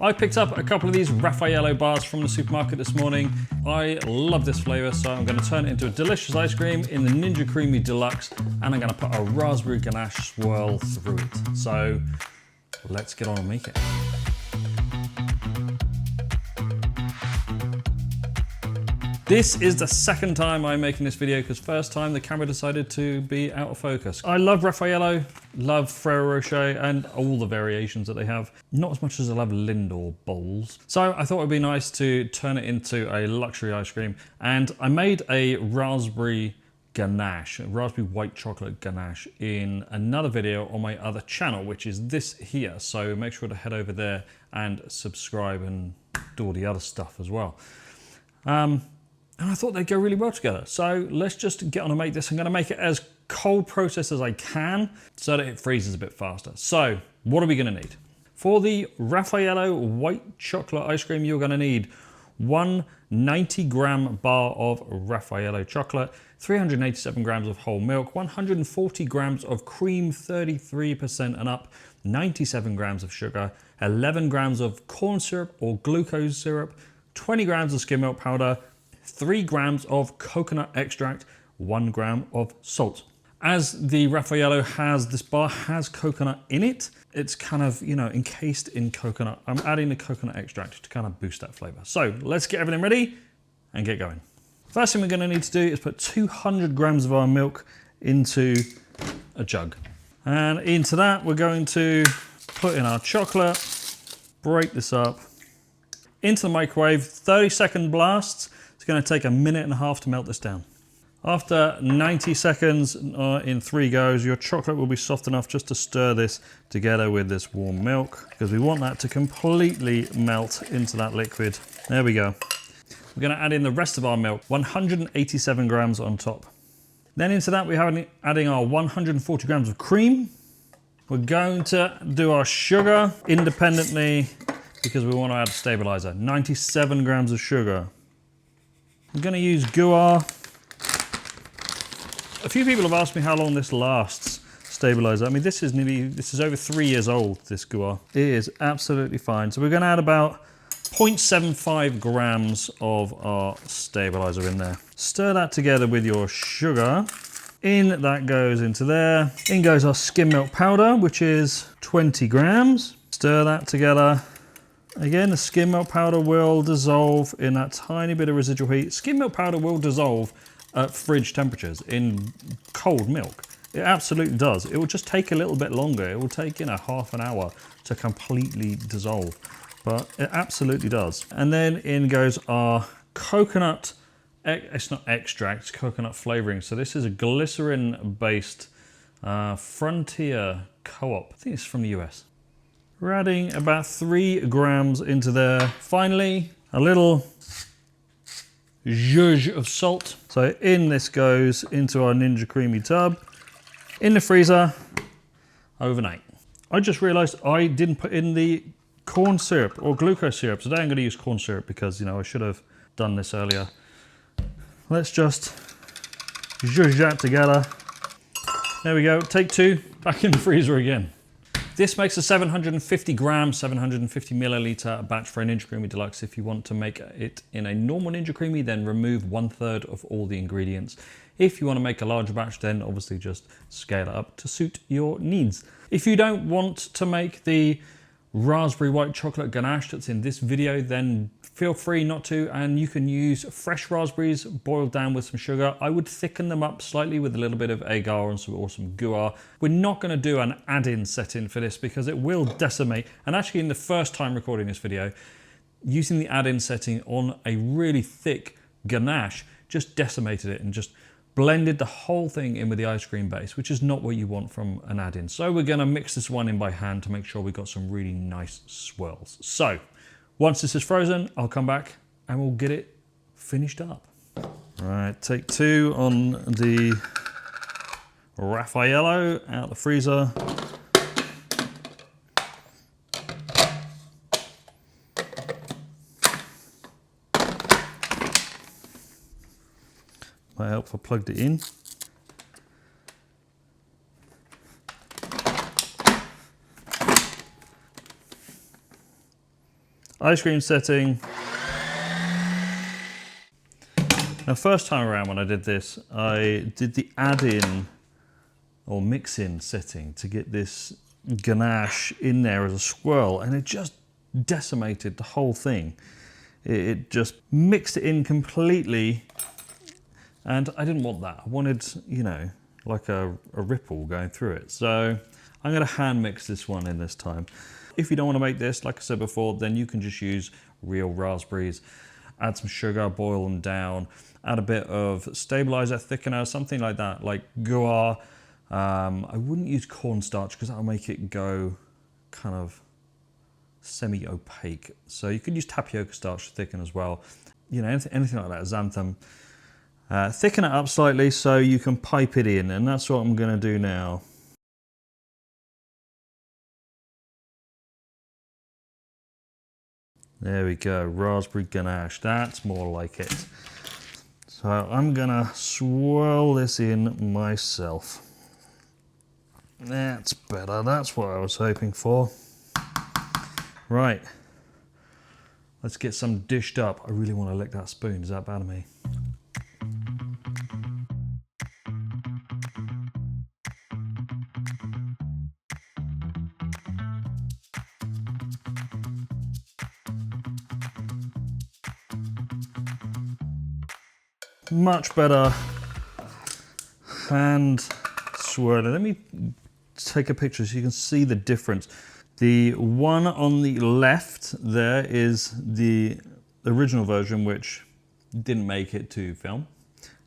I picked up a couple of these Raffaello bars from the supermarket this morning. I love this flavor, so I'm going to turn it into a delicious ice cream in the Ninja Creami Deluxe, and I'm going to put a Raspberry Ganache swirl through it. So let's get on and make it. This is the second time I'm making this video because first time the camera decided to be out of focus. I love Raffaello, love Ferrero Rocher and all the variations that they have. Not as much as I love Lindor bowls. So I thought it'd be nice to turn it into a luxury ice cream, and I made a raspberry ganache, a raspberry white chocolate ganache in another video on my other channel, which is this here. So make sure to head over there and subscribe and do all the other stuff as well. And I thought they'd go really well together. So let's just get on and make this. I'm going to make it as cold processed as I can so that it freezes a bit faster. So what are we going to need? For the Raffaello white chocolate ice cream, you're going to need one 90-gram bar of Raffaello chocolate, 387 grams of whole milk, 140 grams of cream, 33% and up, 97 grams of sugar, 11 grams of corn syrup or glucose syrup, 20 grams of skim milk powder, 3 grams of coconut extract, 1 gram of salt. As the Raffaello this bar has coconut in it, it's kind of, encased in coconut. I'm adding the coconut extract to kind of boost that flavor. So let's get everything ready and get going. First thing we're going to need to do is put 200 grams of our milk into a jug. And into that, we're going to put in our chocolate, break this up, into the microwave, 30-second blasts. It's going to take 1.5 minutes to melt this down. After 90 seconds in 3 goes, your chocolate will be soft enough just to stir this together with this warm milk, because we want that to completely melt into that liquid. There we go. We're going to add in the rest of our milk, 187 grams on top. Then into that we're adding our 140 grams of cream. We're going to do our sugar independently because we want to add a stabilizer. 97 grams of sugar. I'm going to use guar. A few people have asked me how long this lasts, stabilizer. I mean, this is over 3 years old, this guar. It is absolutely fine. So we're going to add about 0.75 grams of our stabilizer in there. Stir that together with your sugar. In that goes into there. In goes our skim milk powder, which is 20 grams. Stir that together. Again, the skim milk powder will dissolve in that tiny bit of residual heat. Skim milk powder will dissolve at fridge temperatures in cold milk. It absolutely does. It will just take a little bit longer. It will take, half an hour to completely dissolve, but it absolutely does. And then in goes our coconut, it's not extract, it's coconut flavoring. So this is a glycerin-based Frontier Co-op. I think it's from the US. We're adding about 3 grams into there. Finally, a little zhuzh of salt. So in this goes into our Ninja Creami tub, in the freezer, overnight. I just realized I didn't put in the corn syrup or glucose syrup. Today I'm going to use corn syrup because, I should have done this earlier. Let's just zhuzh that together. There we go, take 2, back in the freezer again. This makes a 750 gram, 750 milliliter batch for a Ninja Creami Deluxe. If you want to make it in a normal Ninja Creami, then remove 1/3 of all the ingredients. If you want to make a larger batch, then obviously just scale it up to suit your needs. If you don't want to make the raspberry white chocolate ganache that's in this video, then feel free not to, and you can use fresh raspberries boiled down with some sugar. I would thicken them up slightly with a little bit of agar or some guar. We're not going to do an add-in setting for this because it will decimate, and actually in the first time recording this video, using the add-in setting on a really thick ganache just decimated it and just blended the whole thing in with the ice cream base, which is not what you want from an add-in. So we're going to mix this one in by hand to make sure we've got some really nice swirls. So once this is frozen, I'll come back and we'll get it finished up. All right, take 2 on the Raffaello out of the freezer. Might help if I plugged it in. Ice cream setting. Now, first time around when I did this, I did the add-in or mix-in setting to get this ganache in there as a swirl, and it just decimated the whole thing. It just mixed it in completely, and I didn't want that. I wanted, you know, like a ripple going through it. So I'm gonna hand mix this one in this time. If you don't want to make this, like I said before, then you can just use real raspberries, add some sugar, boil them down, add a bit of stabilizer, thickener, something like that, like guar. I wouldn't use cornstarch because that'll make it go kind of semi-opaque. So you could use tapioca starch to thicken as well. You know, anything like that, xanthan. Thicken it up slightly so you can pipe it in, and that's what I'm gonna do now. There we go, raspberry ganache, that's more like it. So I'm gonna swirl this in myself. That's better, that's what I was hoping for. Right, let's get some dished up. I really want to lick that spoon, is that bad of me? Much better hand swirling. Let me take a picture so you can see the difference. The one on the left there is the original version, which didn't make it to film.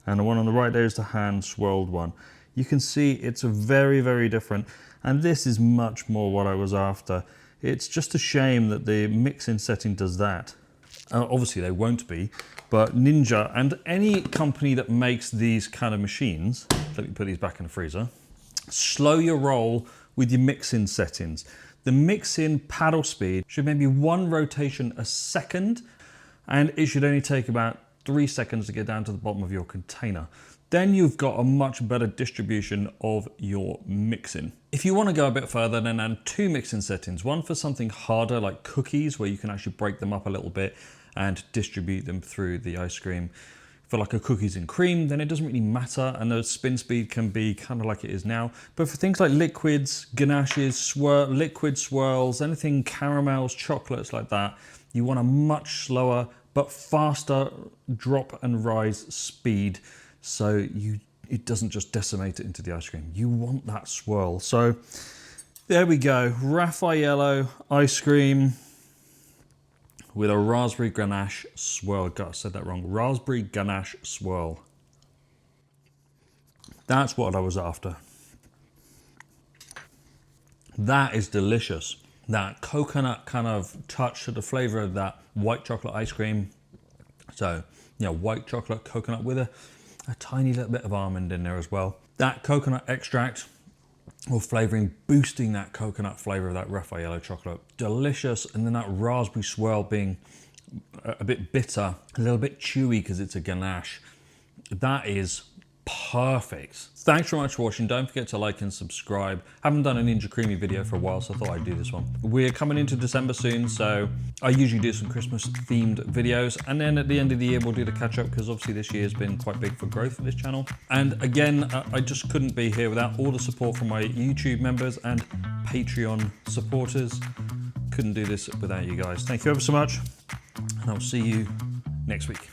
And the one on the right there is the hand swirled one. You can see it's very, very different. And this is much more what I was after. It's just a shame that the mix-in setting does that. Obviously they won't be, but Ninja and any company that makes these kind of machines, let me put these back in the freezer, slow your roll with your mix-in settings. The mix-in paddle speed should maybe 1 rotation a second, and it should only take about 3 seconds to get down to the bottom of your container. Then you've got a much better distribution of your mix-in. If you want to go a bit further, then add 2 mix-in settings. One for something harder like cookies, where you can actually break them up a little bit and distribute them through the ice cream. For like a cookies and cream, then it doesn't really matter, and the spin speed can be kind of like it is now. But for things like liquids, ganaches, liquid swirls, anything caramels, chocolates like that, you want a much slower but faster drop and rise speed, so it doesn't just decimate it into the ice cream. You want that swirl. So there we go, Raffaello ice cream with a raspberry ganache swirl. God, I said that wrong. Raspberry ganache swirl. That's what I was after. That is delicious. That coconut kind of touch to the flavor of that white chocolate ice cream. So, you know, white chocolate, coconut with a tiny little bit of almond in there as well. That coconut extract or flavoring, boosting that coconut flavor of that Raffaello chocolate. Delicious. And then that raspberry swirl being a bit bitter, a little bit chewy because it's a ganache. That is perfect. Thanks very much for watching. Don't forget to like and subscribe. Haven't done a Ninja Creami video for a while, so I thought I'd do this one. We're coming into December soon, so I usually do some Christmas themed videos, and then at the end of the year we'll do the catch up, because obviously this year has been quite big for growth for this channel. And again, I just couldn't be here without all the support from my YouTube members and Patreon supporters. Couldn't do this without you guys. Thank you ever so much, and I'll see you next week.